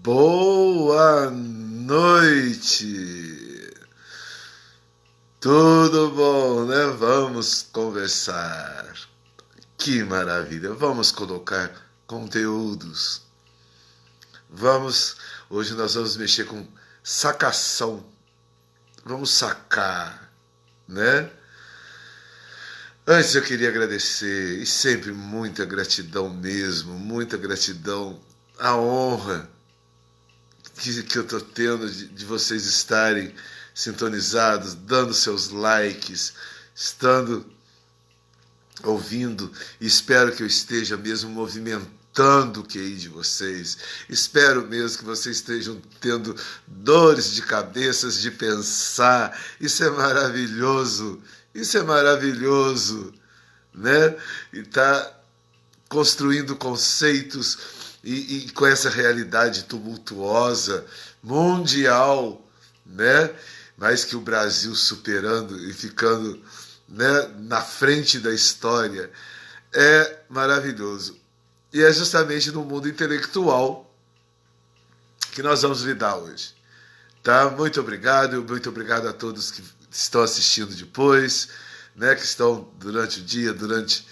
Boa noite! Tudo bom, né? Vamos conversar. Que maravilha! Vamos colocar conteúdos. Hoje nós vamos mexer com sacação. Vamos sacar, né? Antes eu queria agradecer, e sempre muita gratidão mesmo, muita gratidão, a honra que eu estou tendo de vocês estarem sintonizados, dando seus likes, estando ouvindo, e espero que eu esteja mesmo movimentando o QI de vocês. Espero mesmo que vocês estejam tendo dores de cabeças de pensar. Isso é maravilhoso. Isso é maravilhoso, né? E está construindo conceitos e com essa realidade tumultuosa, mundial, né? Mas que o Brasil superando e ficando, né, na frente da história, é maravilhoso. E é justamente no mundo intelectual que nós vamos lidar hoje. Tá? Muito obrigado a todos que estão assistindo depois, né, que estão durante o dia, durante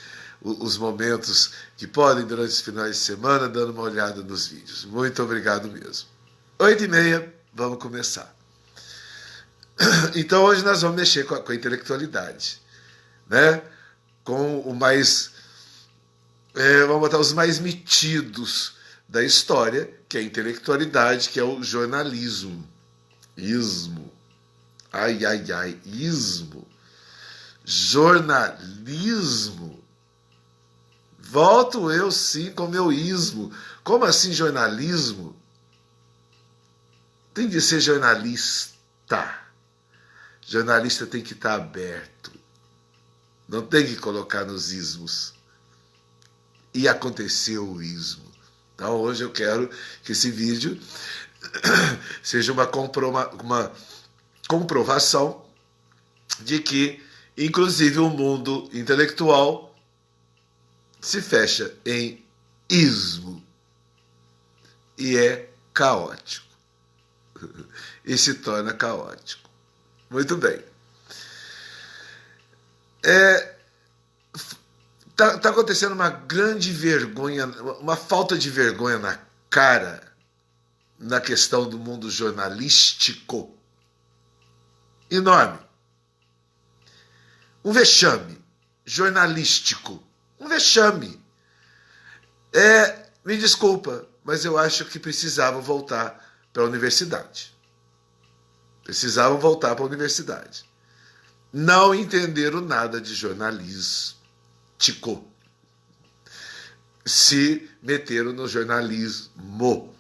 os momentos que podem, durante os finais de semana, dando uma olhada nos vídeos. Muito obrigado mesmo. 8h30, vamos começar. Então hoje nós vamos mexer com a intelectualidade, né? Com o mais... vamos botar os mais metidos da história, que é a intelectualidade, que é o jornalismo. Ismo. Ismo. Jornalismo. Volto eu sim com meu ismo. Como assim jornalismo? Tem de ser jornalista. Jornalista tem que estar aberto. Não tem que colocar nos ismos. E aconteceu o ismo. Então hoje eu quero que esse vídeo seja uma comprovação de que, inclusive, o mundo intelectual se fecha em ismo e é caótico. E se torna caótico. Muito bem. Tá acontecendo uma grande vergonha, uma falta de vergonha na cara na questão do mundo jornalístico enorme. Um vexame jornalístico. Um vexame. Me desculpa, mas eu acho que precisavam voltar para a universidade. Precisavam voltar para a universidade. Não entenderam nada de jornalístico. Se meteram no jornalismo.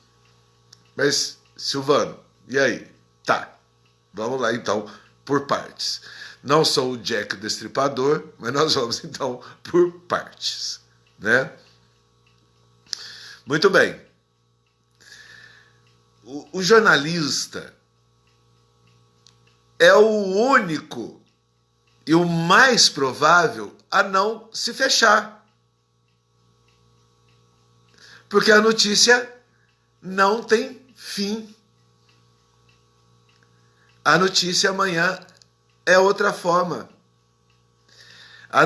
Mas, Silvano, e aí? Tá, vamos lá então por partes. Não sou o Jack o Destripador, mas nós vamos então por partes, né? Muito bem. O jornalista é o único e o mais provável a não se fechar. Porque a notícia não tem fim. A notícia amanhã é outra forma. A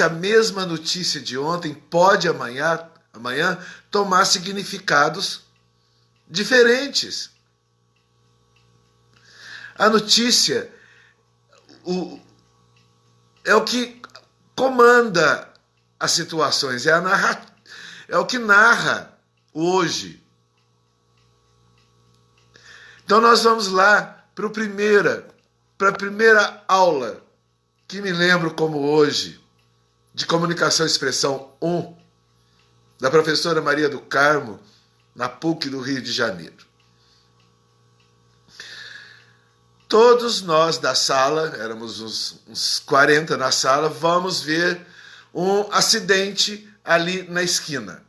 mesma notícia de ontem pode amanhã tomar significados diferentes. A notícia é o que comanda as situações, é o que narra o hoje. Então nós vamos lá para a primeira aula, que me lembro como hoje, de Comunicação e Expressão 1, da professora Maria do Carmo, na PUC do Rio de Janeiro. Todos nós da sala, éramos uns 40 na sala, vamos ver um acidente ali na esquina.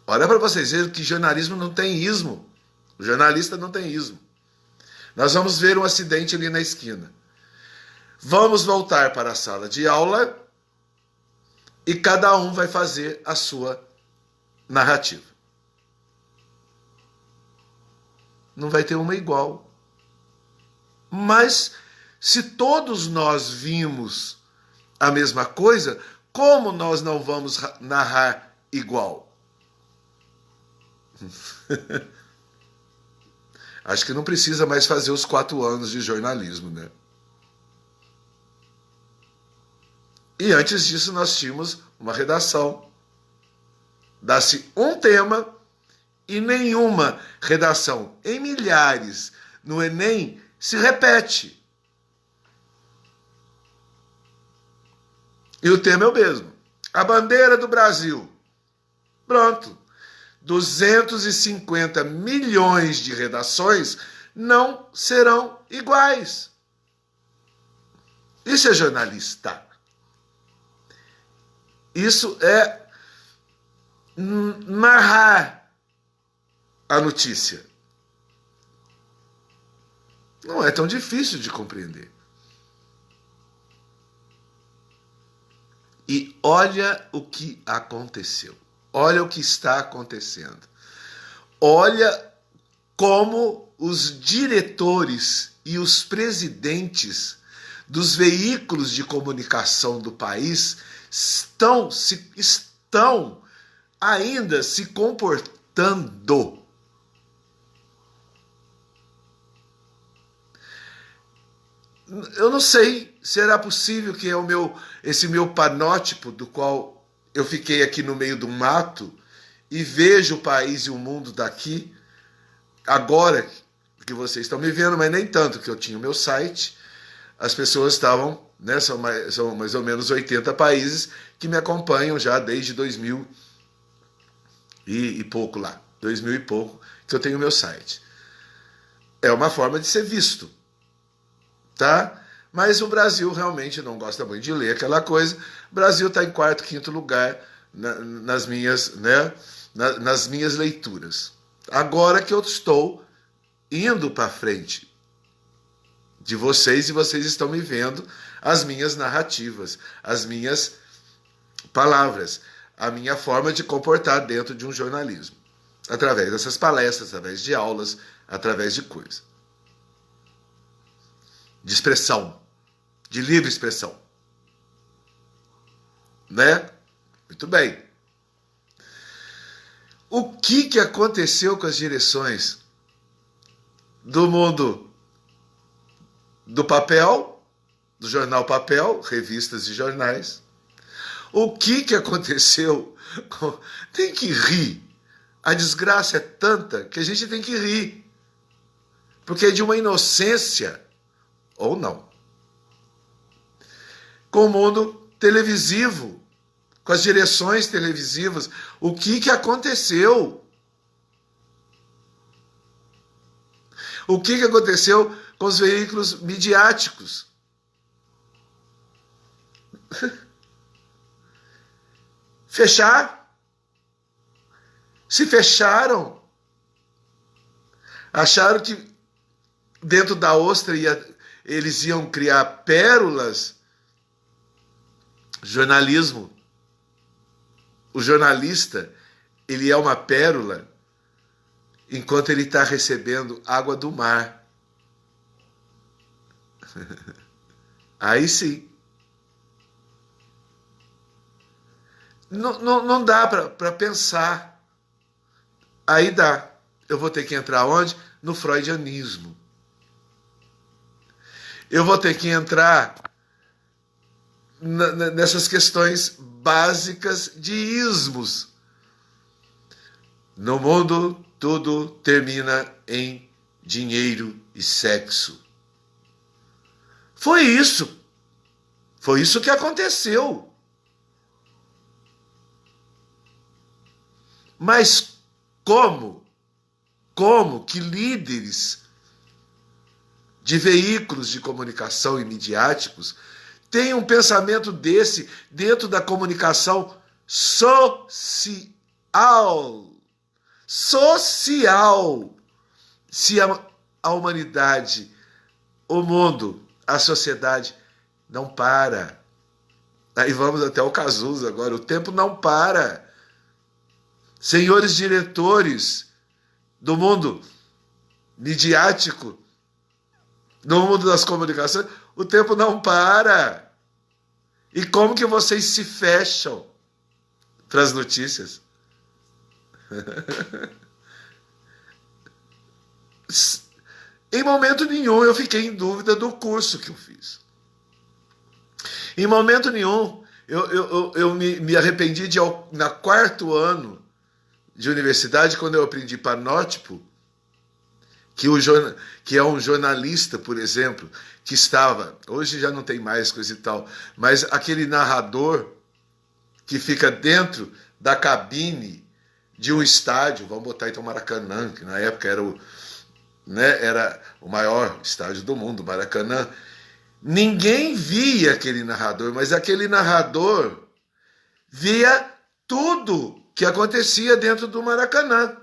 Olha para vocês verem que jornalismo não tem ismo. O jornalista não tem ismo. Nós vamos ver um acidente ali na esquina. Vamos voltar para a sala de aula e cada um vai fazer a sua narrativa. não vai ter uma igual. Mas se todos nós vimos a mesma coisa, como nós não vamos narrar igual? Acho que não precisa mais fazer os 4 anos de jornalismo, né? E antes disso nós tínhamos uma redação. Dá-se um tema e nenhuma redação em milhares no Enem se repete. E o tema é o mesmo. A bandeira do Brasil. Pronto. 250 milhões de redações não serão iguais. Isso é jornalista. Isso é narrar a notícia. Não é tão difícil de compreender. E olha o que aconteceu. Olha o que está acontecendo. Olha como os diretores e os presidentes dos veículos de comunicação do país estão ainda se comportando. Eu não sei se será possível que esse meu panótipo, do qual eu fiquei aqui no meio do mato e vejo o país e o mundo daqui, agora que vocês estão me vendo, mas nem tanto, que eu tinha o meu site, as pessoas estavam, né, são mais ou menos 80 países que me acompanham já desde 2000 e pouco lá, 2000 e pouco, que eu tenho o meu site. É uma forma de ser visto, tá? Mas o Brasil realmente não gosta muito de ler aquela coisa. O Brasil está em 4º, 5º lugar nas minhas leituras. Agora que eu estou indo para frente de vocês e vocês estão me vendo as minhas narrativas, as minhas palavras, a minha forma de comportar dentro de um jornalismo, através dessas palestras, através de aulas, através de coisas. De expressão, de livre expressão. Né? Muito bem. O que aconteceu com as direções do mundo do papel, do jornal papel, revistas e jornais? O que aconteceu? Tem que rir. A desgraça é tanta que a gente tem que rir. Porque é de uma inocência, ou não. Com o mundo televisivo, com as direções televisivas, o que aconteceu? O que aconteceu com os veículos midiáticos? Fechar? Se fecharam, acharam que dentro da ostra eles iam criar pérolas. Jornalismo. O jornalista, ele é uma pérola enquanto ele está recebendo água do mar. Aí sim. Não dá para pensar. Aí dá. Eu vou ter que entrar onde? No freudianismo. Eu vou ter que entrar nessas questões básicas de ismos. No mundo, tudo termina em dinheiro e sexo. Foi isso. Foi isso que aconteceu. Mas como que líderes de veículos de comunicação e midiáticos têm um pensamento desse dentro da comunicação social? Social. Se a humanidade, o mundo, a sociedade não para. Aí vamos até o Cazuza agora. O tempo não para. Senhores diretores do mundo midiático, no mundo das comunicações, o tempo não para. E como que vocês se fecham para as notícias? Em momento nenhum eu fiquei em dúvida do curso que eu fiz. Em momento nenhum eu me arrependi de, na quarto ano de universidade, quando eu aprendi panótipo, que é um jornalista, por exemplo, que estava, hoje já não tem mais coisa e tal, mas aquele narrador que fica dentro da cabine de um estádio, vamos botar então Maracanã, que na época era o maior estádio do mundo, Maracanã. Ninguém via aquele narrador, mas aquele narrador via tudo que acontecia dentro do Maracanã.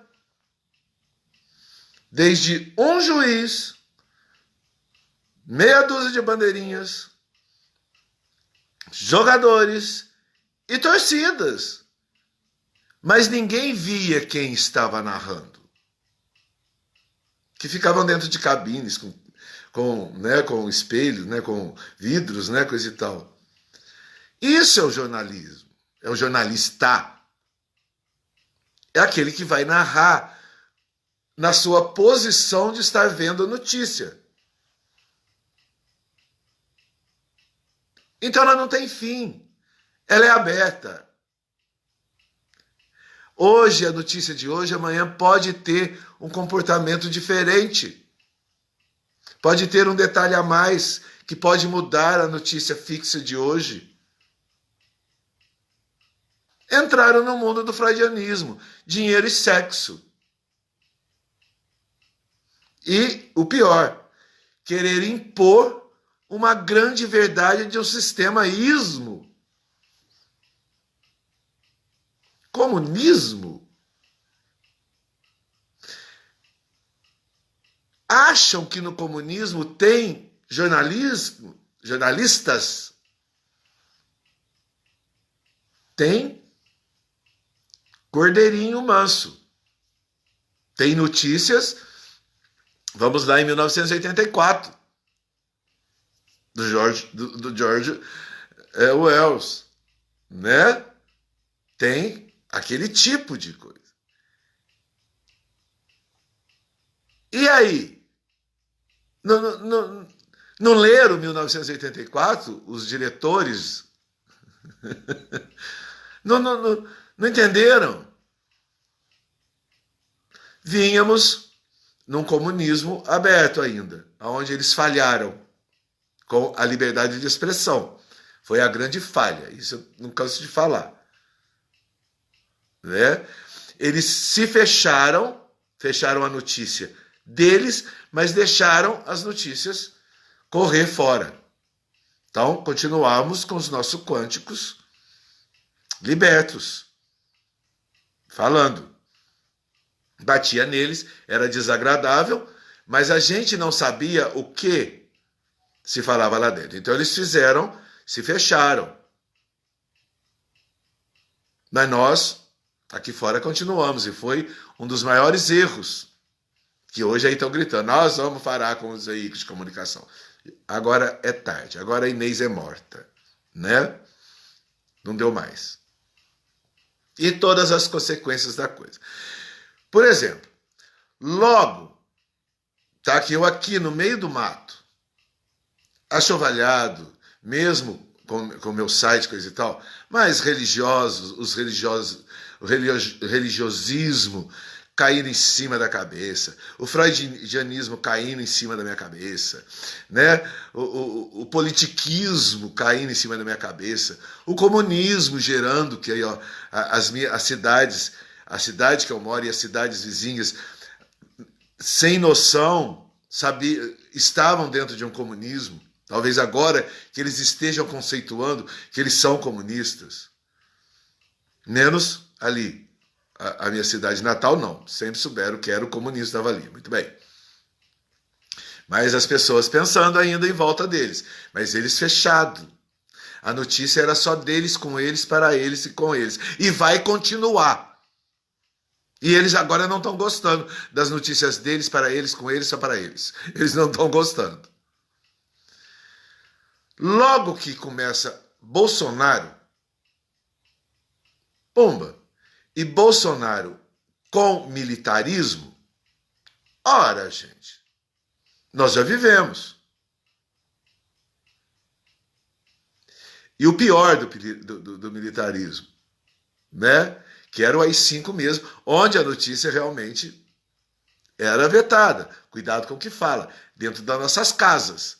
Desde um juiz, meia dúzia de bandeirinhas, jogadores e torcidas. Mas ninguém via quem estava narrando. Que ficavam dentro de cabines com espelhos, com vidros, coisa e tal. Isso é o jornalismo. É o jornalista. É aquele que vai narrar na sua posição de estar vendo a notícia. Então ela não tem fim. Ela é aberta. Hoje, a notícia de hoje, amanhã pode ter um comportamento diferente. Pode ter um detalhe a mais que pode mudar a notícia fixa de hoje. Entraram no mundo do freudianismo, dinheiro e sexo. E o pior, querer impor uma grande verdade de um sistema ismo. Comunismo? Acham que no comunismo tem jornalistas? Tem cordeirinho manso. Tem notícias, vamos lá em 1984, do George Wells, Tem aquele tipo de coisa. E aí? Não leram 1984? Os diretores? Não entenderam? Vínhamos num comunismo aberto ainda, onde eles falharam com a liberdade de expressão. Foi a grande falha, isso eu não canso de falar. Eles se fecharam a notícia deles, mas deixaram as notícias correr fora. Então, continuamos com os nossos quânticos libertos, falando. Batia neles, era desagradável, mas a gente não sabia o que se falava lá dentro. Então, eles se fecharam. Mas nós, aqui fora, continuamos, e foi um dos maiores erros, que hoje aí estão gritando, nós vamos parar com os veículos de comunicação. Agora é tarde, agora a Inês é morta, Não deu mais. E todas as consequências da coisa. Por exemplo, logo, tá que eu aqui no meio do mato, achovalhado, mesmo com o meu site, coisa e tal, mas o religiosismo caindo em cima da cabeça, o freudianismo caindo em cima da minha cabeça, o politiquismo caindo em cima da minha cabeça, o comunismo gerando que aí, as cidades, a cidade que eu moro e as cidades vizinhas, sem noção, estavam dentro de um comunismo. Talvez agora que eles estejam conceituando que eles são comunistas. Menos ali. A minha cidade natal, não. Sempre souberam que era o comunismo que estava ali. Muito bem. Mas as pessoas pensando ainda em volta deles. Mas eles fechados. A notícia era só deles, com eles, para eles e com eles. E vai continuar. E eles agora não estão gostando das notícias deles, para eles, com eles, só para eles. Eles não estão gostando. Logo que começa Bolsonaro, pomba, e Bolsonaro com militarismo, ora, gente, nós já vivemos. E o pior do militarismo, né? Que era o AI-5 mesmo, onde a notícia realmente era vetada. Cuidado com o que fala, dentro das nossas casas.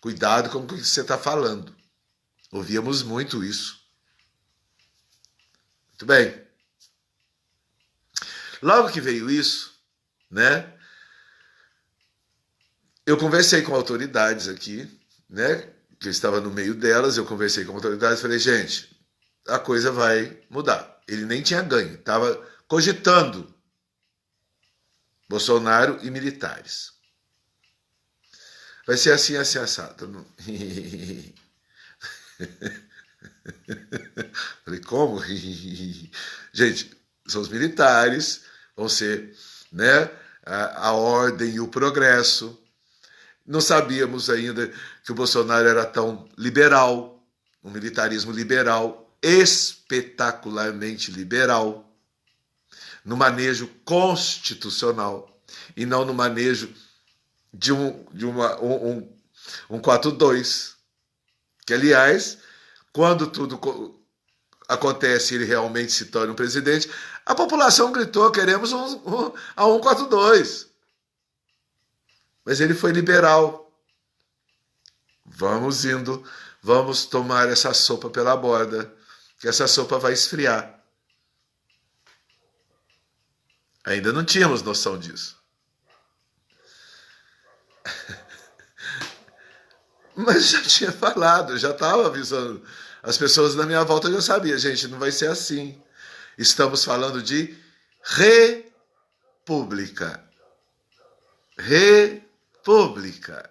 Cuidado com o que você está falando. Ouvíamos muito isso. Muito bem. Logo que veio isso, né? Eu conversei com autoridades aqui, né? Que eu estava no meio delas, eu conversei com autoridades e falei, gente, a coisa vai mudar. Ele nem tinha ganho, estava cogitando Bolsonaro e militares. Vai ser assim, assim, assado. Falei, como? Gente, são os militares, vão ser, né, a ordem e o progresso. Não sabíamos ainda que o Bolsonaro era tão liberal, um militarismo liberal, espetacularmente liberal, no manejo constitucional e não no manejo de um 4-2. Que, aliás, quando tudo acontece e ele realmente se torna um presidente, a população gritou, queremos a 142. Mas ele foi liberal. Vamos indo, vamos tomar essa sopa pela borda, que essa sopa vai esfriar. Ainda não tínhamos noção disso. Mas já tinha falado, já estava avisando. As pessoas na minha volta já sabiam, gente, não vai ser assim. Estamos falando de república. República.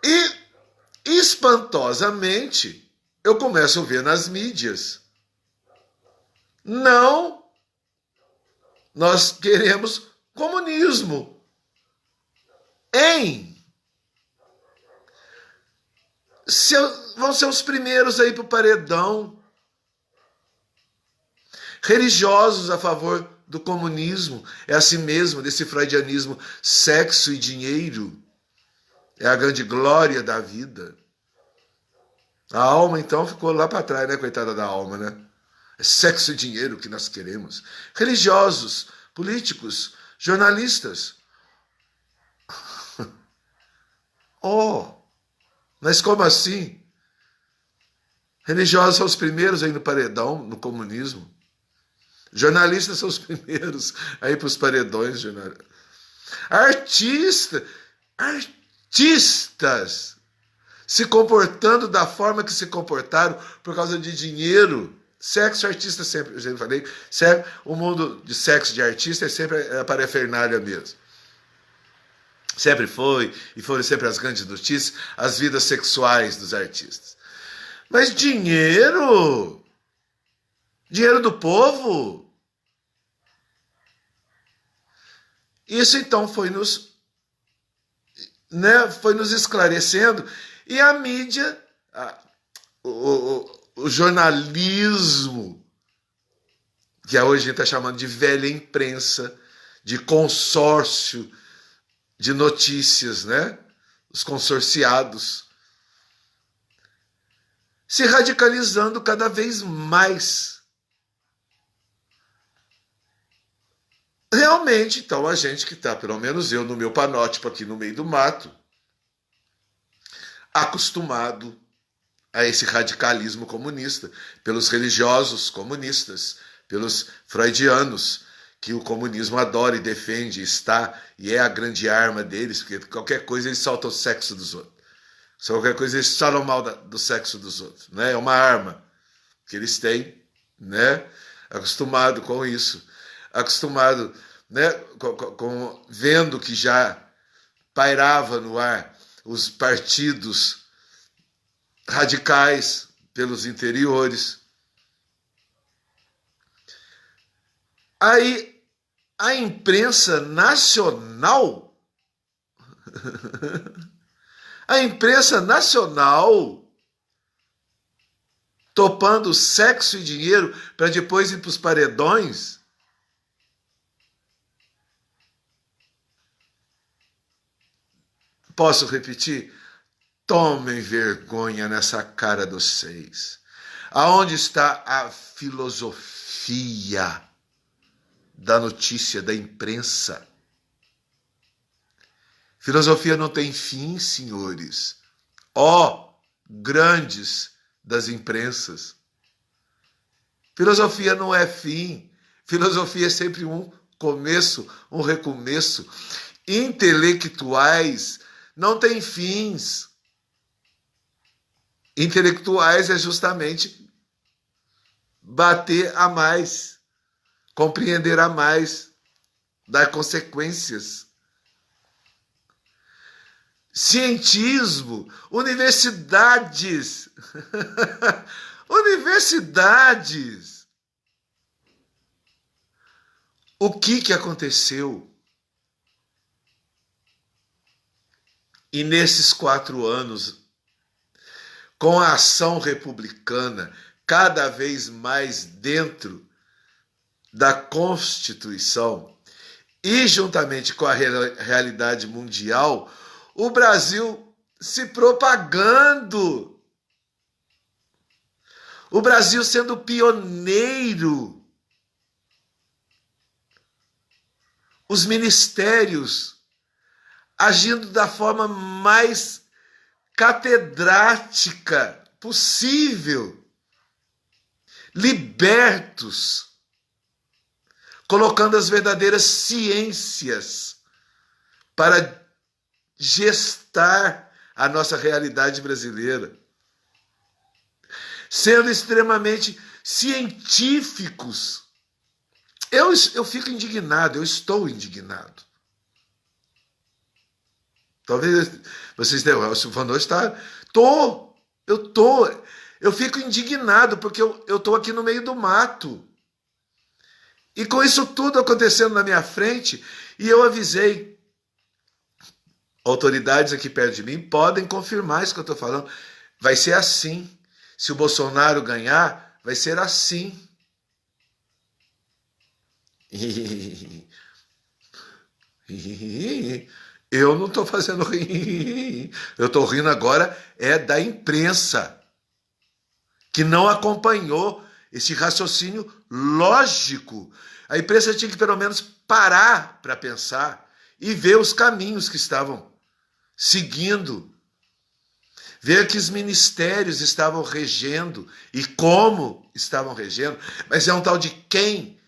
E, espantosamente, eu começo a ver nas mídias. Não, nós queremos comunismo. Vão ser os primeiros aí para o paredão. Religiosos a favor do comunismo. É assim mesmo, desse freudianismo, sexo e dinheiro é a grande glória da vida. A alma, então, ficou lá para trás, né? Coitada da alma, né? É sexo e dinheiro que nós queremos. Religiosos, políticos, jornalistas. Oh, mas como assim? Religiosos são os primeiros aí no paredão, no comunismo. Jornalistas são os primeiros aí para os paredões. Artistas se comportando da forma que se comportaram por causa de dinheiro. Sexo, artista sempre, eu já falei, o mundo de sexo de artista é sempre a parafernália mesmo. Sempre foi, e foram sempre as grandes notícias, as vidas sexuais dos artistas. Mas dinheiro do povo. Isso então foi nos esclarecendo, e a mídia, o jornalismo, que hoje a gente está chamando de velha imprensa, de consórcio de notícias, né? Os consorciados, se radicalizando cada vez mais. Realmente, então, a gente que está, pelo menos eu, no meu panótipo aqui no meio do mato, acostumado a esse radicalismo comunista, pelos religiosos comunistas, pelos freudianos, que o comunismo adora e defende, está, e é a grande arma deles, porque qualquer coisa eles soltam o sexo dos outros. Qualquer coisa eles falam mal do sexo dos outros, né? É uma arma que eles têm, né? Acostumado com isso, acostumado, né? Vendo que já pairava no ar os partidos radicais, pelos interiores. Aí a imprensa nacional, a imprensa nacional topando sexo e dinheiro para depois ir para os paredões. Posso repetir? Tomem vergonha nessa cara de vocês. Aonde está a filosofia da notícia, da imprensa? Filosofia não tem fim, senhores. Ó, grandes das imprensas. Filosofia não é fim. Filosofia é sempre um começo, um recomeço. Intelectuais não têm fins. Intelectuais é justamente bater a mais, compreender a mais, dar consequências. Cientismo, universidades, universidades. O que aconteceu? E nesses 4 anos, com a ação republicana cada vez mais dentro da Constituição e juntamente com a realidade mundial, o Brasil se propagando, o Brasil sendo pioneiro, os ministérios agindo da forma mais catedrática possível, libertos, colocando as verdadeiras ciências para gestar a nossa realidade brasileira, sendo extremamente científicos. Eu fico indignado, eu estou indignado. Talvez vocês tenham, o Silvano está... Eu fico indignado, porque eu estou aqui no meio do mato. E com isso tudo acontecendo na minha frente, e eu avisei, autoridades aqui perto de mim podem confirmar isso que eu estou falando. Vai ser assim. Se o Bolsonaro ganhar, vai ser assim. Eu não estou fazendo rir. Eu estou rindo agora da imprensa, que não acompanhou esse raciocínio lógico. A imprensa tinha que pelo menos parar para pensar e ver os caminhos que estavam seguindo, ver que os ministérios estavam regendo e como estavam regendo. Mas é um tal de quem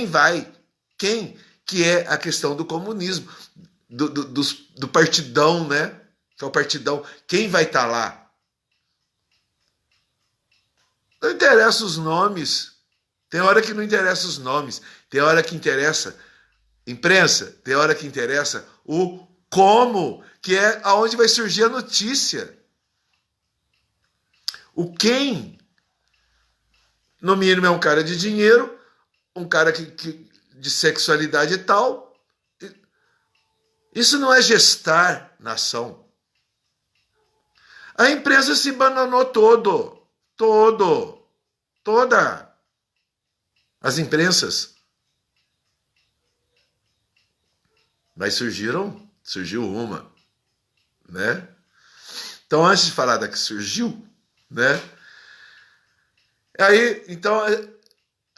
vai, que é a questão do comunismo, do partidão, né? Que é o partidão. Quem vai estar lá? Não interessa os nomes. Tem hora que não interessa os nomes. Tem hora que interessa imprensa. Tem hora que interessa o como, que é aonde vai surgir a notícia. O quem, no mínimo, é um cara de dinheiro, um cara de sexualidade e tal. Isso não é gestar nação. A imprensa se bananou toda. As imprensas. Mas surgiu uma, né? Então, antes de falar da que surgiu, né? Aí, então,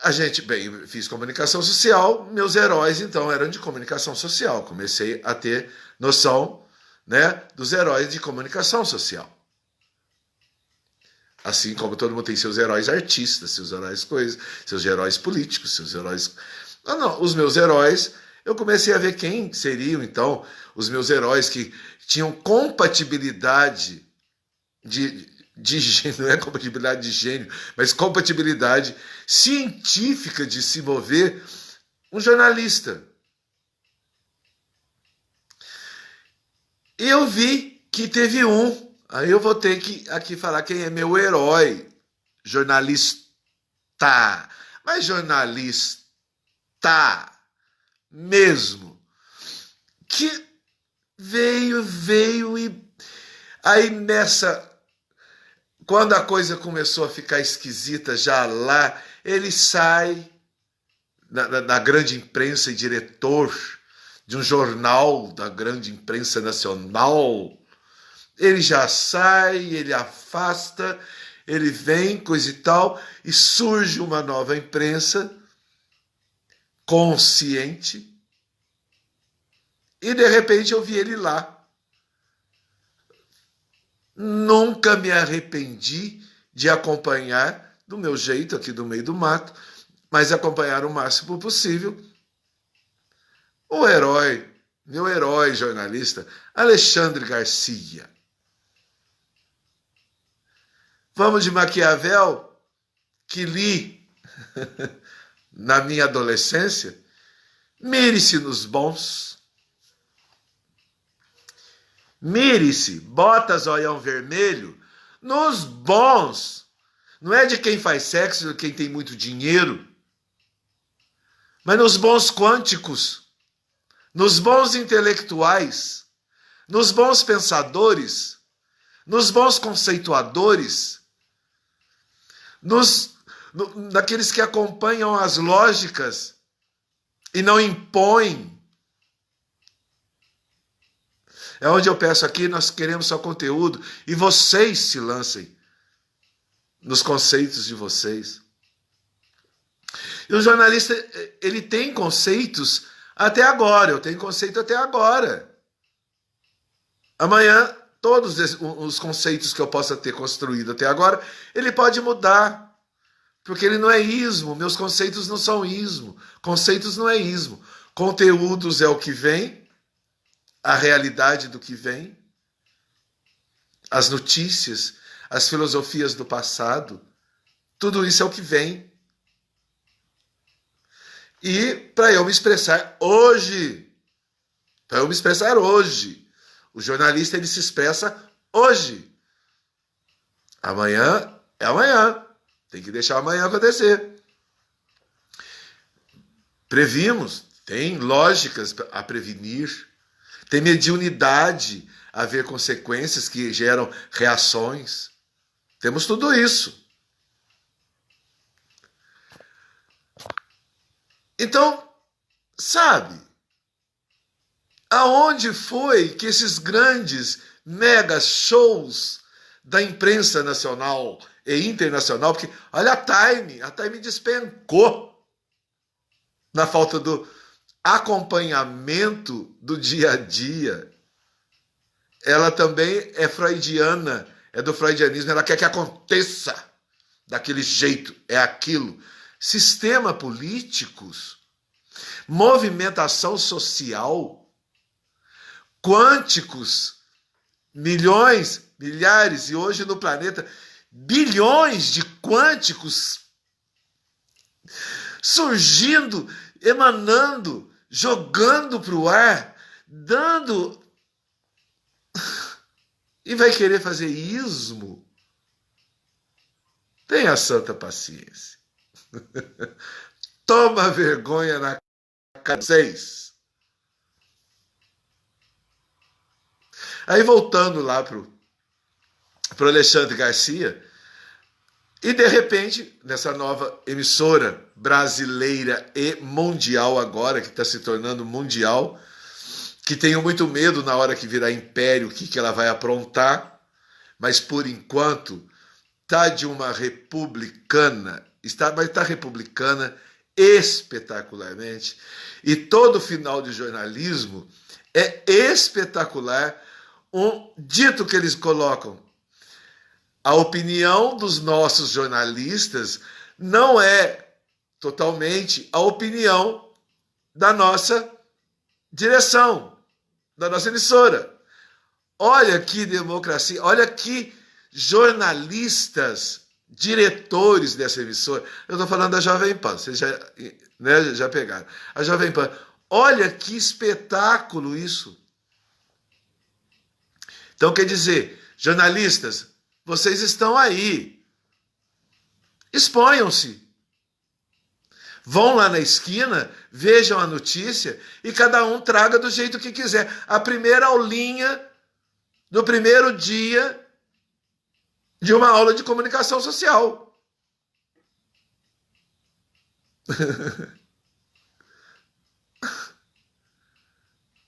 a gente, bem, fiz comunicação social, meus heróis, então, eram de comunicação social. Comecei a ter noção, né, dos heróis de comunicação social. Assim como todo mundo tem seus heróis artistas, seus heróis coisas, seus heróis políticos, seus heróis... Não, os meus heróis, eu comecei a ver quem seriam, então, os meus heróis que tinham compatibilidade de gênio, não é compatibilidade de gênio, mas compatibilidade científica de se mover, um jornalista. E eu vi que teve um Aí eu vou ter que aqui falar quem é meu herói, jornalista. Mas jornalista mesmo, que veio e aí quando a coisa começou a ficar esquisita já lá, ele sai na grande imprensa e diretor de um jornal da grande imprensa nacional. Ele já sai, ele afasta, ele vem, coisa e tal, e surge uma nova imprensa consciente, e de repente eu vi ele lá. Nunca me arrependi de acompanhar, do meu jeito, aqui do meio do mato, mas acompanhar o máximo possível o herói, meu herói jornalista, Alexandre Garcia. Vamos de Maquiavel, que li na minha adolescência. Mire-se nos bons. Mire-se, bota zoião vermelho, nos bons. Não é de quem faz sexo, de quem tem muito dinheiro, mas nos bons quânticos, nos bons intelectuais, nos bons pensadores, nos bons conceituadores, naqueles que acompanham as lógicas e não impõem. É onde eu peço aqui, nós queremos só conteúdo e vocês se lancem nos conceitos de vocês. E o jornalista, ele tem conceitos até agora, eu tenho conceito até agora. Amanhã, todos os conceitos que eu possa ter construído até agora, ele pode mudar, porque ele não é ismo, meus conceitos não são ismo, conceitos não é ismo, conteúdos é o que vem, a realidade do que vem, as notícias, as filosofias do passado, tudo isso é o que vem. E para eu me expressar hoje, o jornalista ele se expressa hoje. Amanhã é amanhã, tem que deixar amanhã acontecer. Previmos, tem lógicas a prevenir, tem mediunidade a ver consequências que geram reações. Temos tudo isso. Então, sabe, aonde foi que esses grandes mega shows da imprensa nacional e internacional, porque olha a Time despencou na falta do acompanhamento do dia a dia. Ela também é freudiana, é do freudianismo, ela quer que aconteça daquele jeito, é aquilo. Sistema políticos, movimentação social, quânticos, milhões, milhares, e hoje no planeta, bilhões de quânticos surgindo, emanando, jogando para o ar, dando... E vai querer fazer ismo? Tenha santa paciência. Toma vergonha na cara de vocês. Aí voltando lá pro Alexandre Garcia, e de repente, nessa nova emissora brasileira e mundial agora, que está se tornando mundial, que tenho muito medo na hora que virar império, o que ela vai aprontar, mas por enquanto está de uma republicana, mas está republicana espetacularmente, e todo final de jornalismo é espetacular. Um dito que eles colocam: a opinião dos nossos jornalistas não é totalmente a opinião da nossa direção, da nossa emissora. Olha que democracia, olha que jornalistas, diretores dessa emissora. Eu estou falando da Jovem Pan, vocês já pegaram. A Jovem Pan, olha que espetáculo isso. Então, quer dizer, Jornalistas, vocês estão aí. Exponham-se. Vão lá na esquina, vejam a notícia e cada um traga do jeito que quiser. A primeira aulinha do primeiro dia de uma aula de comunicação social.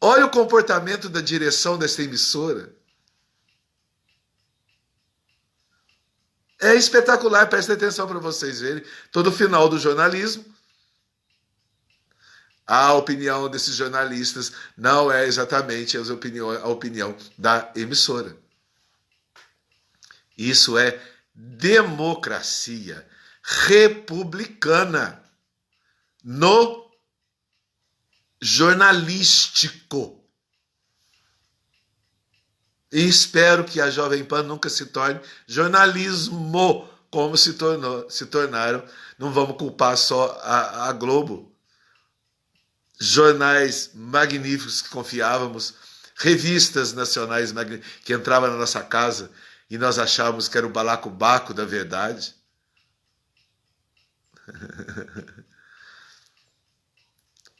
Olha o comportamento da direção dessa emissora. É espetacular, prestem atenção para vocês verem. Todo final do jornalismo, a opinião desses jornalistas não é exatamente a opinião da emissora. Isso é democracia republicana no jornalístico. E espero que a Jovem Pan nunca se torne jornalismo, como se tornaram. Não vamos culpar só a Globo. Jornais magníficos que confiávamos, revistas nacionais que entravam na nossa casa e nós achávamos que era o balacobaco da verdade.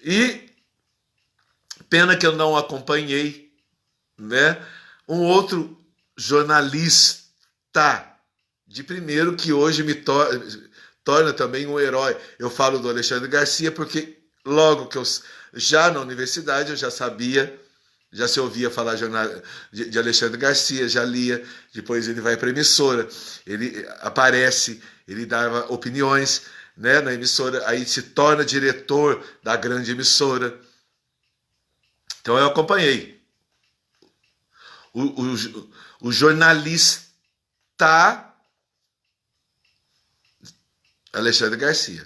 E pena que eu não acompanhei, né? Um outro jornalista de primeiro que hoje me torna também um herói. Eu falo do Alexandre Garcia porque logo que eu já na universidade eu já sabia, já se ouvia falar de Alexandre Garcia, já lia, depois ele vai para a emissora, ele aparece, ele dava opiniões, né, na emissora, aí se torna diretor da grande emissora. Então eu acompanhei. O jornalista Alexandre Garcia.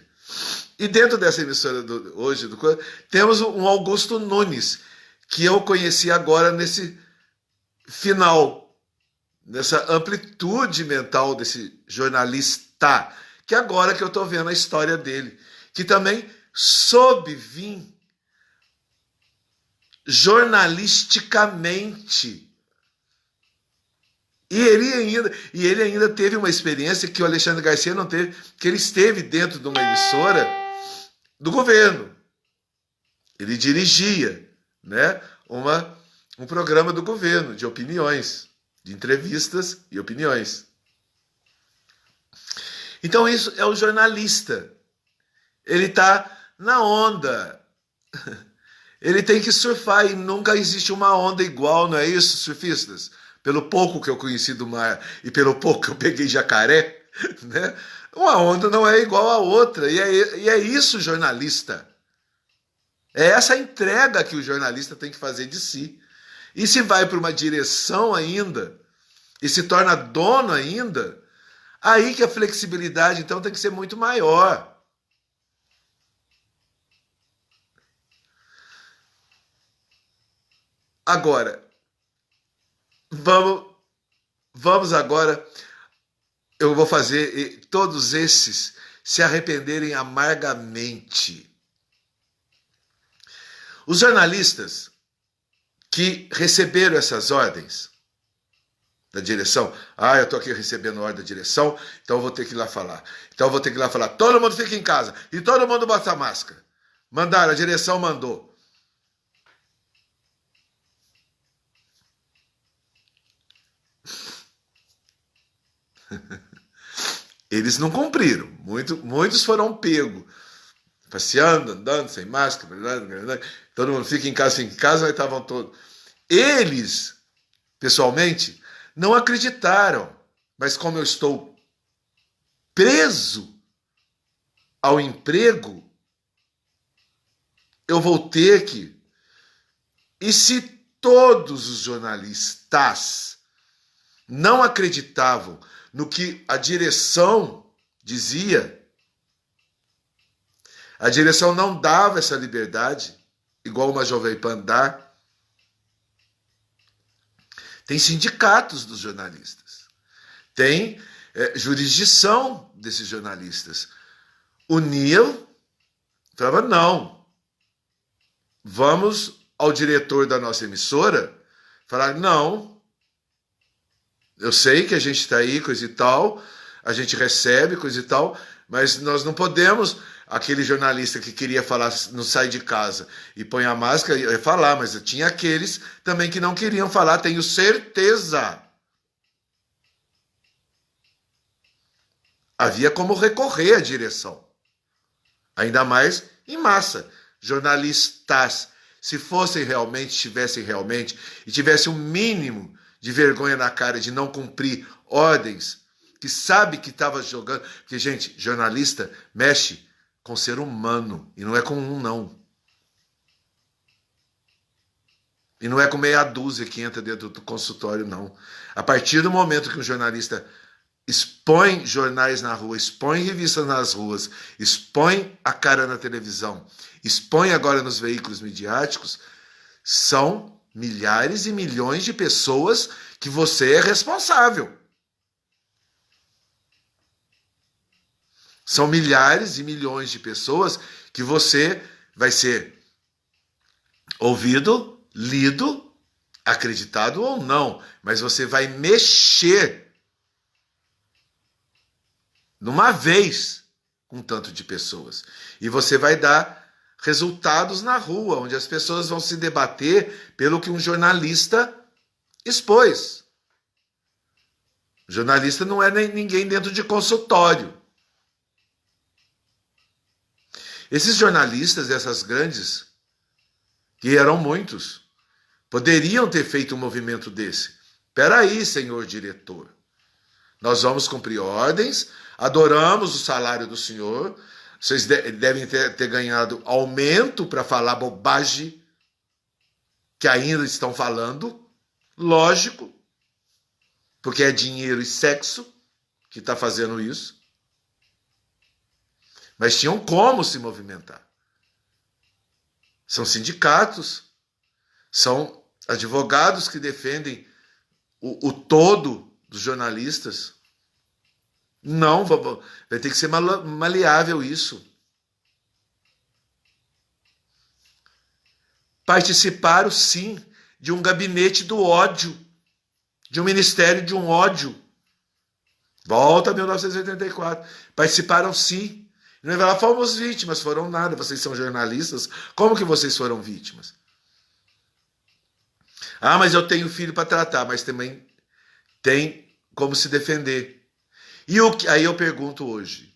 E dentro dessa emissora hoje, temos um Augusto Nunes, que eu conheci agora nesse final, nessa amplitude mental desse jornalista, que agora que eu estou vendo a história dele, que também soube vir jornalisticamente. E ele ainda teve uma experiência que o Alexandre Garcia não teve, que ele esteve dentro de uma emissora do governo. Ele dirigia, né, um programa do governo de opiniões, de entrevistas e opiniões. Então isso é o jornalista. Ele está na onda. Ele tem que surfar e nunca existe uma onda igual, não é isso, surfistas? Pelo pouco que eu conheci do mar e pelo pouco que eu peguei jacaré, né? Uma onda não é igual a outra. E é isso, jornalista. É essa entrega que o jornalista tem que fazer de si. E se vai para uma direção ainda, e se torna dono ainda, aí que a flexibilidade, então, tem que ser muito maior. Agora, vamos agora, eu vou fazer todos esses se arrependerem amargamente. Os jornalistas que receberam essas ordens da direção, eu estou aqui recebendo ordem da direção, então eu vou ter que ir lá falar. Todo mundo fica em casa e todo mundo bota a máscara. Mandaram, a direção mandou. Eles não cumpriram. Muitos foram pegos. Passeando, andando, sem máscara. Todo mundo fica em casa, mas estavam todos. Eles, pessoalmente, não acreditaram. Mas como eu estou preso ao emprego, eu vou ter que... E se todos os jornalistas não acreditavam no que a direção dizia, a direção não dava essa liberdade, igual uma Jovem Pan dá. Tem sindicatos dos jornalistas, tem jurisdição desses jornalistas. Uniam, falava, não, vamos ao diretor da nossa emissora falar, não, Eu sei que a gente está aí, coisa e tal, a gente recebe, coisa e tal, mas nós não podemos. Aquele jornalista que queria falar, não sai de casa e põe a máscara, ia falar, mas tinha aqueles também que não queriam falar, tenho certeza. Havia como recorrer à direção. Ainda mais em massa. Jornalistas, se fossem realmente, tivessem realmente, e tivessem um mínimo de vergonha na cara de não cumprir ordens, que sabe que estava jogando. Porque, gente, jornalista mexe com ser humano, e não é com um, não. E não é com meia dúzia que entra dentro do consultório, não. A partir do momento que um jornalista expõe jornais na rua, expõe revistas nas ruas, expõe a cara na televisão, expõe agora nos veículos midiáticos, são milhares e milhões de pessoas que você é responsável. São milhares e milhões de pessoas que você vai ser ouvido, lido, acreditado ou não, mas você vai mexer numa vez com tanto de pessoas. E você vai dar resultados na rua, onde as pessoas vão se debater pelo que um jornalista expôs. O jornalista não é nem ninguém dentro de consultório. Esses jornalistas, essas grandes, que eram muitos, poderiam ter feito um movimento desse. Espera aí, senhor diretor. Nós vamos cumprir ordens, adoramos o salário do senhor, vocês devem ter ganhado aumento para falar bobagem que ainda estão falando, lógico, porque é dinheiro e sexo que está fazendo isso. Mas tinham como se movimentar. São sindicatos, são advogados que defendem o todo dos jornalistas. Não, vai ter que ser maleável isso. Participaram, sim, de um gabinete do ódio, de um ministério de um ódio. Volta a 1984. Participaram, sim. Não é lá, fomos vítimas, foram nada, vocês são jornalistas, como que vocês foram vítimas? Ah, mas eu tenho filho para tratar, mas também tem como se defender. E aí eu pergunto hoje,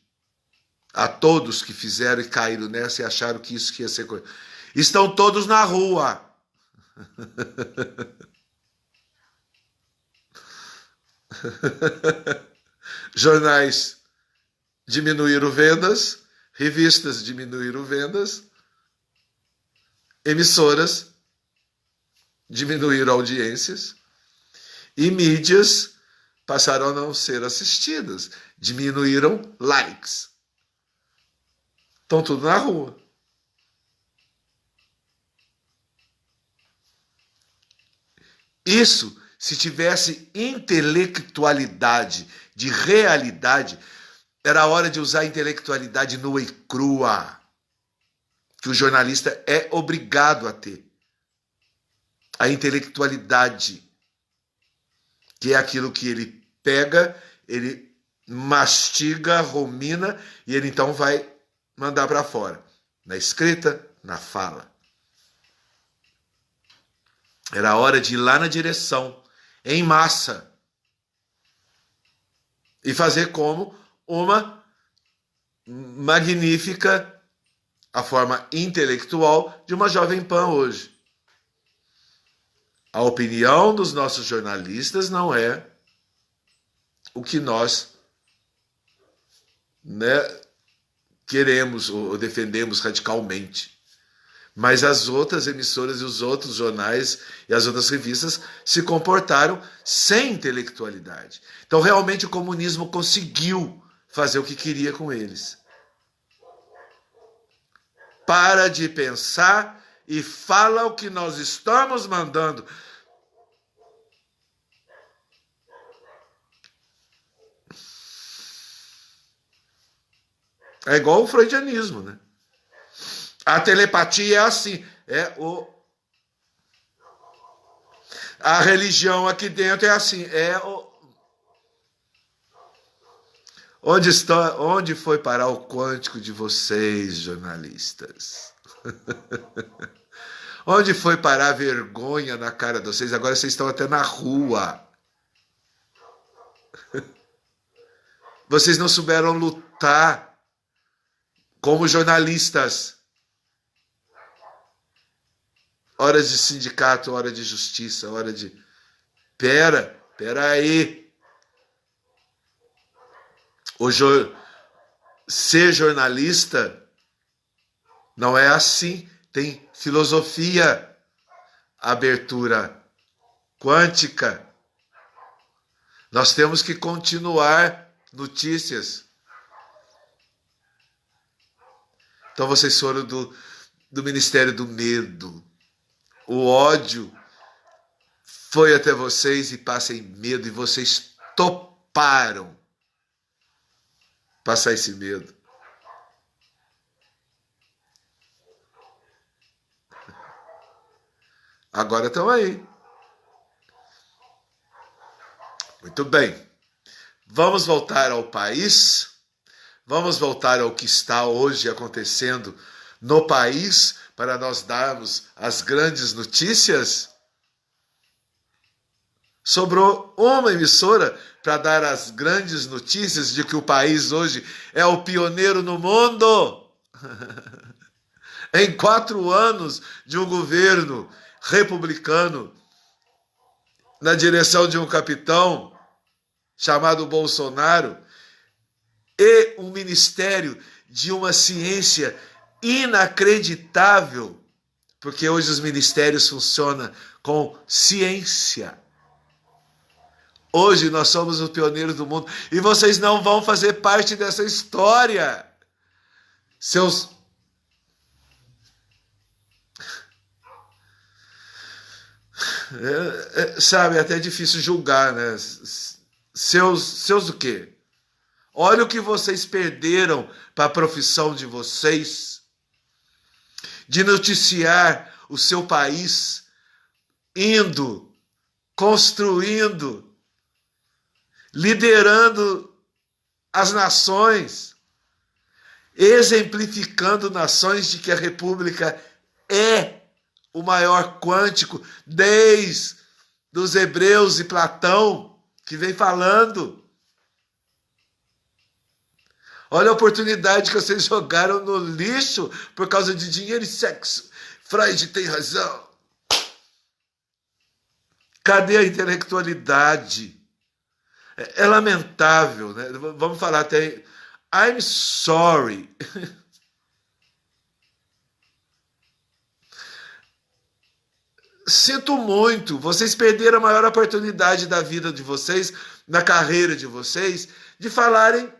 a todos que fizeram e caíram nessa e acharam que isso ia ser coisa, estão todos na rua. Jornais diminuíram vendas, revistas diminuíram vendas, emissoras diminuíram audiências e mídias passaram a não ser assistidas, diminuíram likes. Estão tudo na rua. Isso, se tivesse intelectualidade de realidade, era hora de usar a intelectualidade nua e crua, que o jornalista é obrigado a ter. A intelectualidade, que é aquilo que ele pega, ele mastiga, rumina, e ele então vai mandar para fora, na escrita, na fala. Era hora de ir lá na direção, em massa, e fazer como uma magnífica, a forma intelectual de uma Jovem Pan hoje. A opinião dos nossos jornalistas não é o que nós, queremos ou defendemos radicalmente. Mas as outras emissoras e os outros jornais e as outras revistas se comportaram sem intelectualidade. Então, realmente, o comunismo conseguiu fazer o que queria com eles. Para de pensar e fala o que nós estamos mandando. É igual o freudianismo, né? A telepatia é assim. A religião aqui dentro é assim. Onde foi parar o quântico de vocês, jornalistas? Onde foi parar a vergonha na cara de vocês? Agora vocês estão até na rua. Vocês não souberam lutar como jornalistas. Hora de sindicato, hora de justiça, hora de... Pera aí. Ser jornalista não é assim. Tem filosofia, abertura quântica. Nós temos que continuar notícias. Então vocês foram do Ministério do Medo. O ódio foi até vocês e passem medo, e vocês toparam passar esse medo. Agora estão aí. Muito bem. Vamos voltar ao país. Vamos voltar ao que está hoje acontecendo no país para nós darmos as grandes notícias. Sobrou uma emissora para dar as grandes notícias de que o país hoje é o pioneiro no mundo. Em 4 anos de um governo republicano, na direção de um capitão chamado Bolsonaro, e um ministério de uma ciência inacreditável, porque hoje os ministérios funcionam com ciência. Hoje nós somos os pioneiros do mundo e vocês não vão fazer parte dessa história. Seus... sabe, até é difícil julgar, né? Seus o quê? Olha o que vocês perderam para a profissão de vocês, de noticiar o seu país, indo, construindo, liderando as nações, exemplificando nações de que a República é o maior quântico desde os hebreus e Platão, que vem falando. Olha a oportunidade que vocês jogaram no lixo por causa de dinheiro e sexo. Freud tem razão. Cadê a intelectualidade? É lamentável, né? Vamos falar até... I'm sorry. Sinto muito. Vocês perderam a maior oportunidade da vida de vocês, na carreira de vocês, de falarem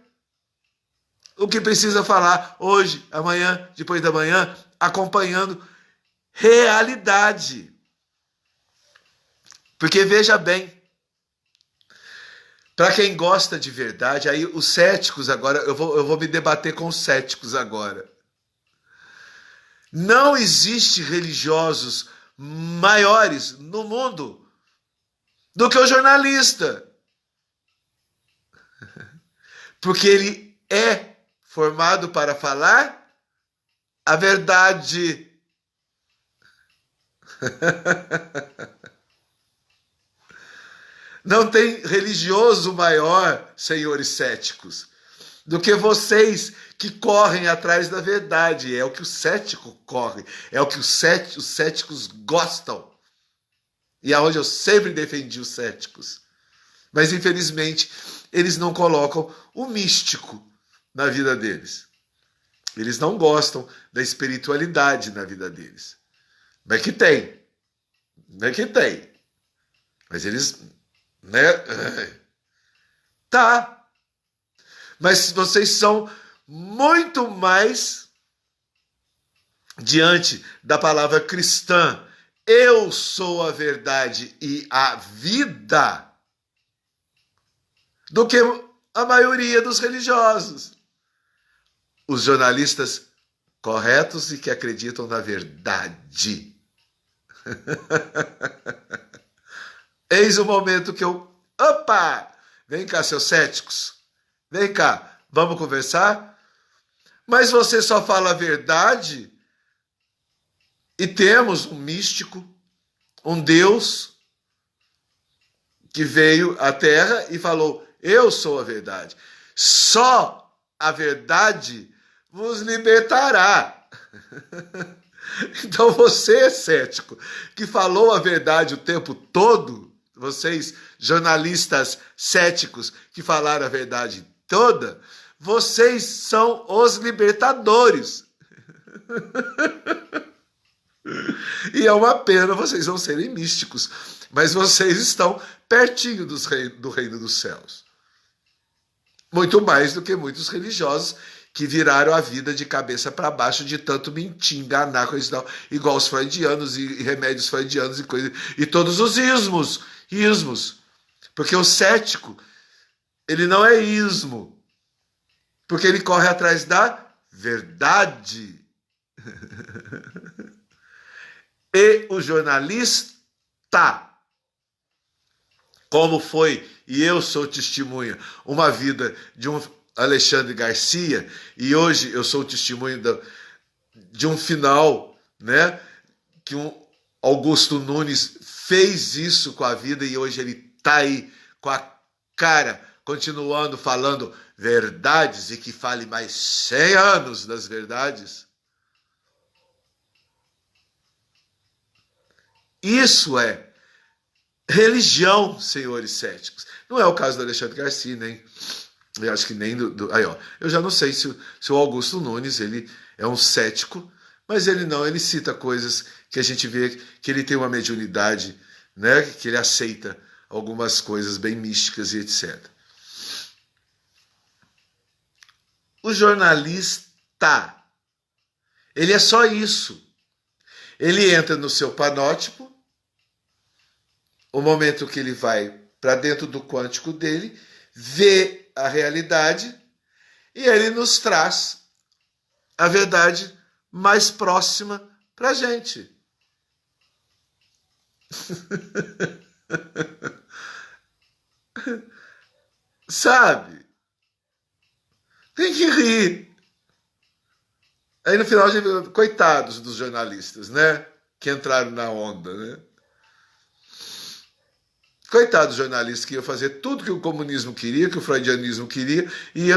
o que precisa falar hoje, amanhã, depois da manhã, acompanhando realidade. Porque veja bem, para quem gosta de verdade, aí os céticos agora, eu vou me debater com os céticos agora. Não existe religiosos maiores no mundo do que o jornalista. Porque ele é formado para falar a verdade. Não tem religioso maior, senhores céticos, do que vocês que correm atrás da verdade. É o que o cético corre, é o que os céticos gostam. E é onde eu sempre defendi os céticos. Mas, infelizmente, eles não colocam o místico na vida deles. Eles não gostam da espiritualidade na vida deles. Mas que tem. Não é que tem. Mas eles... né? Tá. Mas vocês são muito mais diante da palavra cristã. Eu sou a verdade e a vida, do que a maioria dos religiosos. Os jornalistas corretos e que acreditam na verdade. Eis o momento que eu... Opa! Vem cá, seus céticos. Vem cá, vamos conversar? Mas você só fala a verdade e temos um místico, um Deus que veio à Terra e falou: eu sou a verdade. Só a verdade vos libertará. Então você, cético, que falou a verdade o tempo todo, vocês, jornalistas céticos que falaram a verdade toda, vocês são os libertadores. E é uma pena vocês não serem místicos, mas vocês estão pertinho do reino dos céus. Muito mais do que muitos religiosos que viraram a vida de cabeça para baixo de tanto mentir, enganar, coisa e tal, igual os freudianos e remédios freudianos e coisa, e todos os ismos. Porque o cético, ele não é ismo, porque ele corre atrás da verdade. E o jornalista, como foi, e eu sou testemunha, uma vida de um Alexandre Garcia, e hoje eu sou testemunho de um final, né, que um Augusto Nunes fez isso com a vida e hoje ele está aí com a cara, continuando falando verdades e que fale mais 100 anos das verdades. Isso é religião, senhores céticos. Não é o caso do Alexandre Garcia, nem... Eu acho que nem aí, ó. Eu já não sei se o Augusto Nunes ele é um cético, mas ele cita coisas que a gente vê que ele tem uma mediunidade, né? Que ele aceita algumas coisas bem místicas e etc. O jornalista, ele é só isso. Ele entra no seu panótipo, o momento que ele vai para dentro do quântico dele, vê a realidade e ele nos traz a verdade mais próxima para a gente. Sabe? Tem que rir. Aí no final, coitados dos jornalistas, né? Que entraram na onda, né? Coitados dos jornalistas que iam fazer tudo que o comunismo queria, que o freudianismo queria, e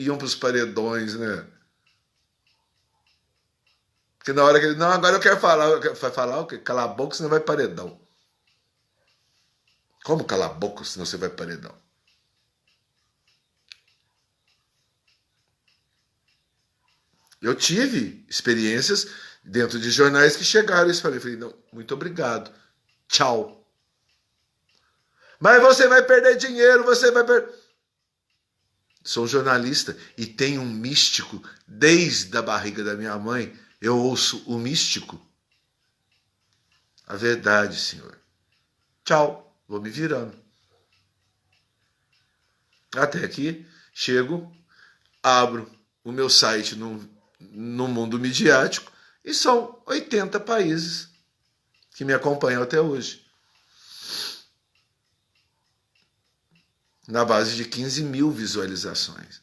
iam para os paredões, né? Porque na hora que ele... Não, agora eu quero falar. Vai falar o quê? Cala a boca, senão vai paredão. Como calar a boca, senão você vai paredão? Eu tive experiências dentro de jornais que chegaram e falei, não, muito obrigado, tchau. Mas você vai perder dinheiro, você vai perder... Sou jornalista e tenho um místico desde a barriga da minha mãe. Eu ouço o místico. A verdade, senhor. Tchau, vou me virando. Até que chego, abro o meu site no mundo midiático e são 80 países que me acompanham até hoje. Na base de 15 mil visualizações.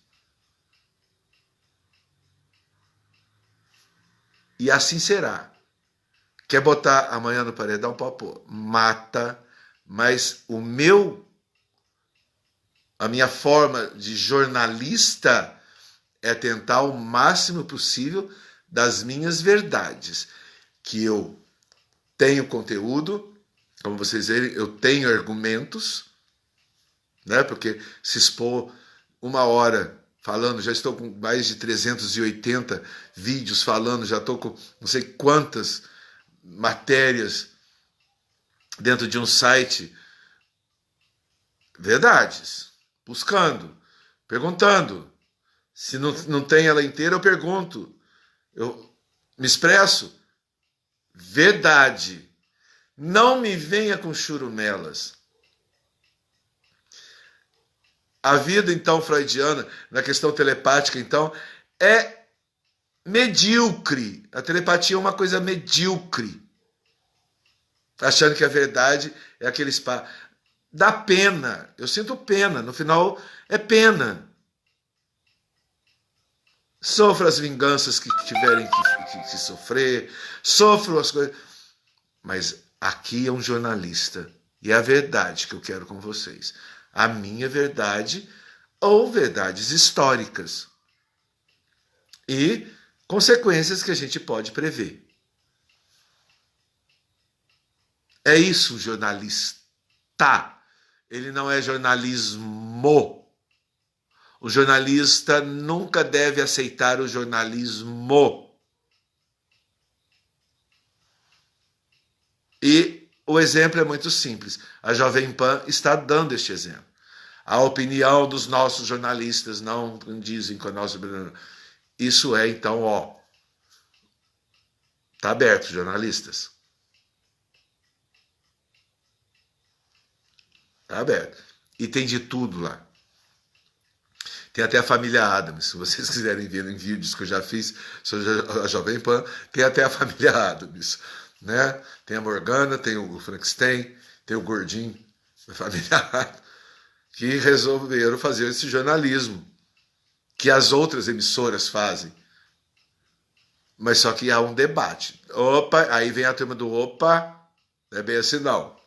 E assim será. Quer botar amanhã no paredão? Pô, mata, mas a minha forma de jornalista é tentar o máximo possível das minhas verdades. Que eu tenho conteúdo, como vocês verem, eu tenho argumentos, né? Porque se expor 1 hora falando, já estou com mais de 380 vídeos falando, já estou com não sei quantas matérias dentro de um site, verdades, buscando, perguntando. Se não tem ela inteira, eu pergunto, eu me expresso. Verdade. Não me venha com churumelas. A vida, então, freudiana, na questão telepática, então, é medíocre. A telepatia é uma coisa medíocre. Achando que a verdade é aquele espaço. Dá pena. Eu sinto pena. No final, é pena. sofro as vinganças que tiverem que sofrer, sofro as coisas. Mas aqui é um jornalista, e é a verdade que eu quero com vocês. A minha verdade ou verdades históricas. E consequências que a gente pode prever. É isso o jornalista. Ele não é jornalismo. O jornalista nunca deve aceitar o jornalismo. E o exemplo é muito simples. A Jovem Pan está dando este exemplo. A opinião dos nossos jornalistas não dizem que a nossa... Isso é, então, tá aberto, jornalistas. Tá aberto. E tem de tudo lá. Tem até a família Adams. Se vocês quiserem ver em vídeos que eu já fiz sobre a Jovem Pan, tem até a família Adams. Né? Tem a Morgana, tem o Frankenstein, tem o Gordinho, a família Adams, que resolveram fazer esse jornalismo que as outras emissoras fazem. Mas só que há um debate. Opa, aí vem a turma do opa, não é bem assim não.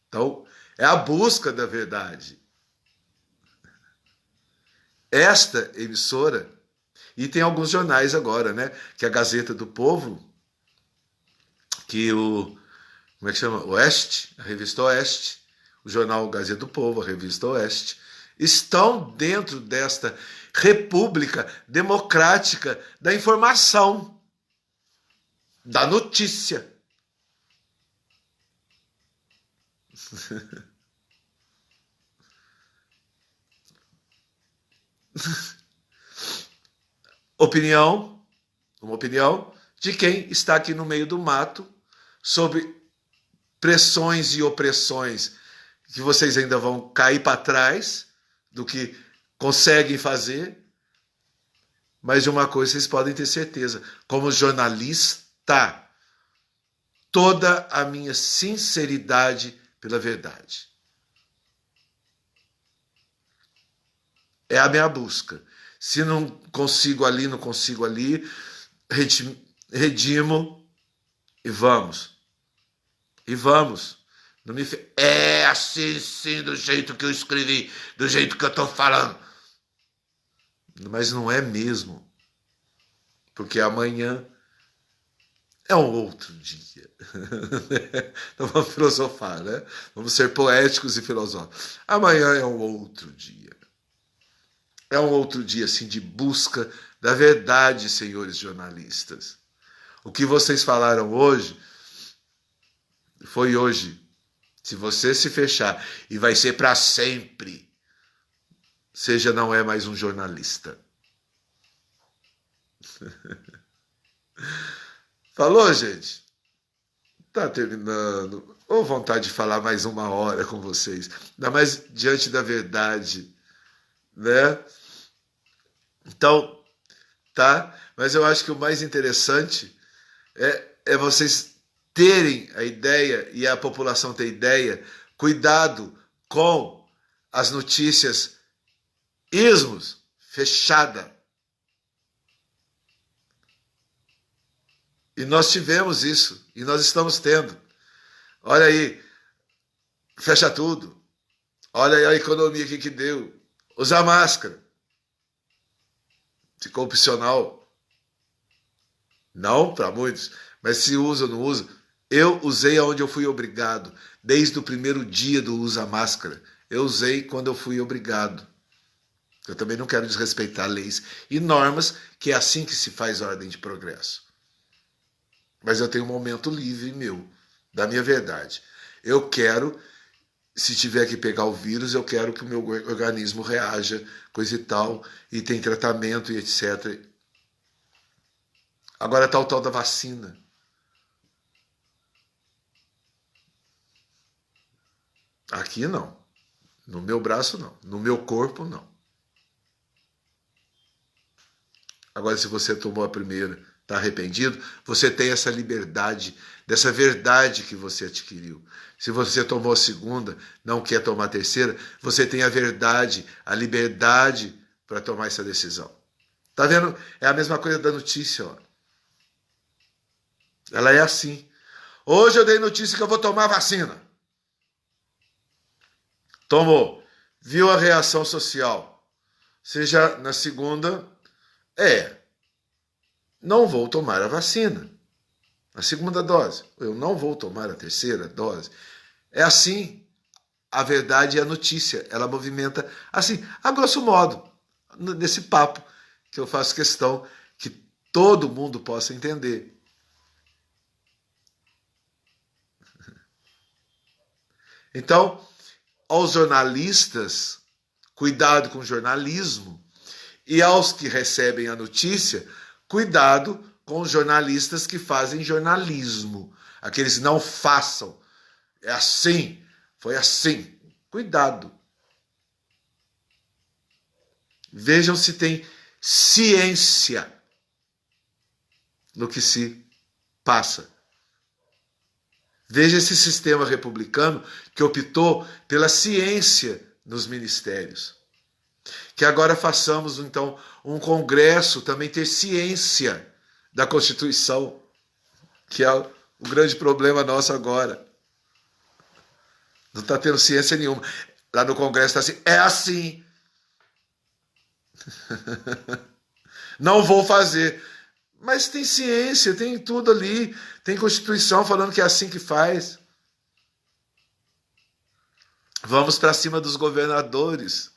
Então, é a busca da verdade. Esta emissora, e tem alguns jornais agora, né? Que a Gazeta do Povo, que como é que chama? Oeste, a revista Oeste, o jornal Gazeta do Povo, a revista Oeste, estão dentro desta república democrática da informação, da notícia. Uma opinião de quem está aqui no meio do mato, sob pressões e opressões que vocês ainda vão cair para trás do que conseguem fazer. Mas de uma coisa vocês podem ter certeza, como jornalista, toda a minha sinceridade pela verdade. É a minha busca. Se não consigo ali, não consigo ali, redimo e vamos. E vamos. Não me é assim, sim, do jeito que eu escrevi, do jeito que eu estou falando. Mas não é mesmo. Porque amanhã é um outro dia. Então vamos filosofar, né? Vamos ser poéticos e filosóficos. Amanhã é um outro dia. É um outro dia, assim, de busca da verdade, senhores jornalistas. O que vocês falaram hoje, foi hoje. Se você se fechar, e vai ser para sempre, você já não é mais um jornalista. Falou, gente? Tá terminando. Ou vontade de falar mais 1 hora com vocês. Ainda mais diante da verdade, né? Então, tá? Mas eu acho que o mais interessante é vocês terem a ideia e a população ter ideia, cuidado com as notícias ismos, fechada. E nós tivemos isso, e nós estamos tendo. Olha aí, fecha tudo. Olha aí a economia que deu. Usar máscara. Ficou opcional. Não para muitos, mas se usa ou não usa. Eu usei aonde eu fui obrigado, desde o primeiro dia do usa máscara. Eu usei quando eu fui obrigado. Eu também não quero desrespeitar leis e normas, que é assim que se faz ordem de progresso. Mas eu tenho um momento livre meu, da minha verdade. Eu quero, se tiver que pegar o vírus, eu quero que o meu organismo reaja, coisa e tal, e tem tratamento e etc. Agora tá o tal da vacina. Aqui não. No meu braço não. No meu corpo não. Agora, se você tomou a primeira, está arrependido, você tem essa liberdade, dessa verdade que você adquiriu. Se você tomou a segunda, não quer tomar a terceira, você tem a verdade, a liberdade para tomar essa decisão. Tá vendo? É a mesma coisa da notícia, ó. Ela é assim. Hoje eu dei notícia que eu vou tomar vacina. Tomou. Viu a reação social. Seja na segunda, não vou tomar a vacina. A segunda dose. Eu não vou tomar a terceira dose. É assim. A verdade é a notícia. Ela movimenta assim, a grosso modo, nesse papo que eu faço questão que todo mundo possa entender. Então, aos jornalistas, cuidado com o jornalismo, e aos que recebem a notícia, cuidado com os jornalistas que fazem jornalismo. Aqueles que não façam. É assim, foi assim. Cuidado. Vejam se tem ciência no que se passa. Veja esse sistema republicano que optou pela ciência nos ministérios. Que agora façamos, então, um congresso também ter ciência da Constituição, que é o grande problema nosso agora. Não está tendo ciência nenhuma. Lá no congresso está assim, é assim. Não vou fazer. Mas tem ciência, tem tudo ali. Tem Constituição falando que é assim que faz. Vamos para cima dos governadores,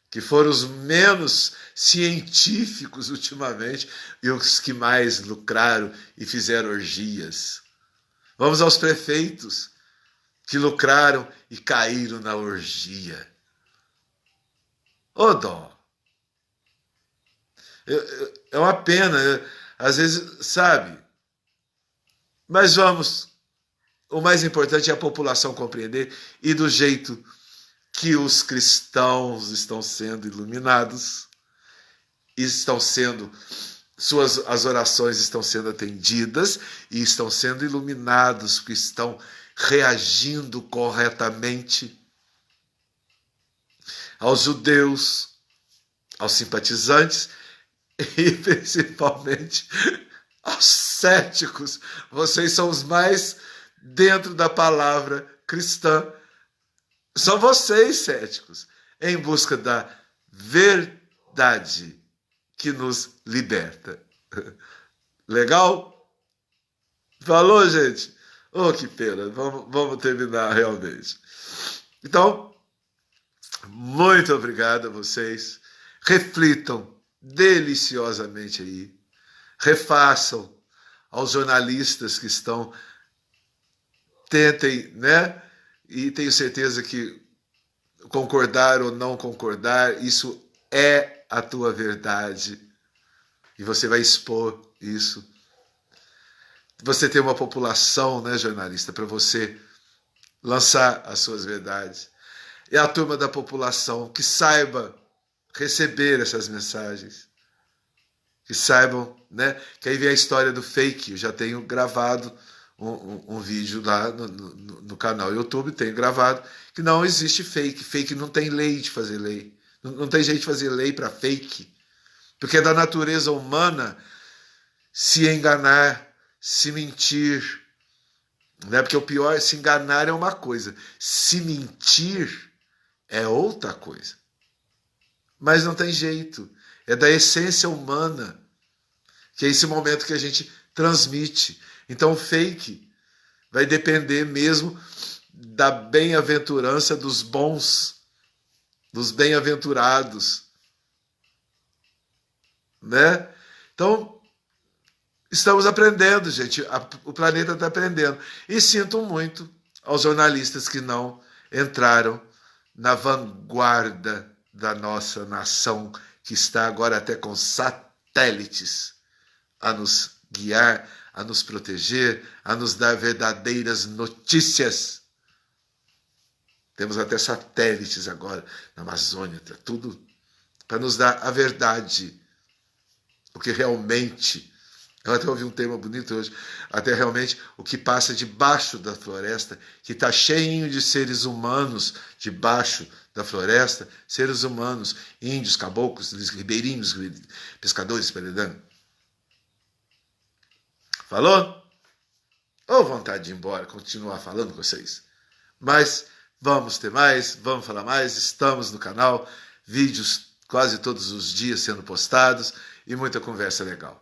que foram os menos científicos ultimamente e os que mais lucraram e fizeram orgias. Vamos aos prefeitos, que lucraram e caíram na orgia. Ô dó. É uma pena, às vezes, sabe? Mas vamos. O mais importante é a população compreender e do jeito que os cristãos estão sendo iluminados, estão sendo, as orações estão sendo atendidas e estão sendo iluminados, porque estão reagindo corretamente aos judeus, aos simpatizantes e principalmente aos céticos. Vocês são os mais dentro da palavra cristã. São vocês, céticos, em busca da verdade que nos liberta. Legal? Falou, gente? Oh, que pena. Vamos terminar realmente. Então, muito obrigado a vocês. Reflitam deliciosamente aí. Refaçam aos jornalistas que estão. Tentem, né? E tenho certeza que concordar ou não concordar, isso é a tua verdade. E você vai expor isso. Você tem uma população, né, jornalista, para você lançar as suas verdades. É a turma da população que saiba receber essas mensagens. Que saibam, né? Que aí vem a história do fake. Eu já tenho gravado um vídeo lá no canal YouTube, tenho gravado, que não existe fake. Fake não tem lei de fazer lei. Não tem jeito de fazer lei para fake. Porque é da natureza humana se enganar, se mentir. Né? Porque o pior, se enganar é uma coisa. Se mentir é outra coisa. Mas não tem jeito. É da essência humana. Que é esse momento que a gente transmite. Então o fake vai depender mesmo da bem-aventurança dos bons, dos bem-aventurados. Né? Então, estamos aprendendo, gente. O planeta está aprendendo. E sinto muito aos jornalistas que não entraram na vanguarda da nossa nação, que está agora até com satélites a nos guiar, a nos proteger, a nos dar verdadeiras notícias. Temos até satélites agora na Amazônia, tá tudo para nos dar a verdade, o que realmente Eu até ouvi um tema bonito hoje, até realmente o que passa debaixo da floresta, que está cheio de seres humanos debaixo da floresta, seres humanos, índios, caboclos, ribeirinhos, pescadores, peredando. Falou? Ou vontade de ir embora, continuar falando com vocês. Mas vamos ter mais, vamos falar mais, estamos no canal, vídeos quase todos os dias sendo postados e muita conversa legal.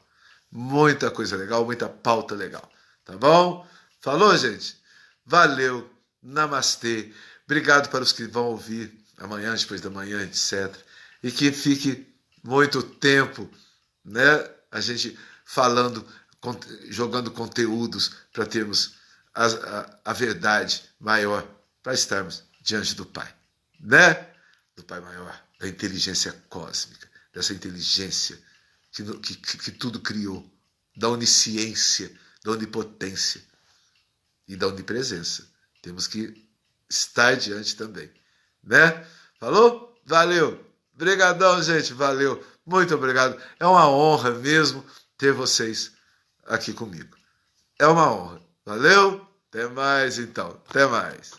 Muita coisa legal, muita pauta legal. Tá bom? Falou, gente? Valeu. Namastê. Obrigado para os que vão ouvir amanhã, depois da manhã, etc. E que fique muito tempo, né? A gente falando, jogando conteúdos para termos a verdade maior, para estarmos diante do Pai, né? Do Pai maior, da inteligência cósmica, dessa inteligência que tudo criou, da onisciência, da onipotência e da onipresença. Temos que estar diante também, né? Falou? Valeu! Obrigadão, gente, valeu! Muito obrigado. É uma honra mesmo ter vocês aqui comigo. É uma honra. Valeu? Até mais, então. Até mais.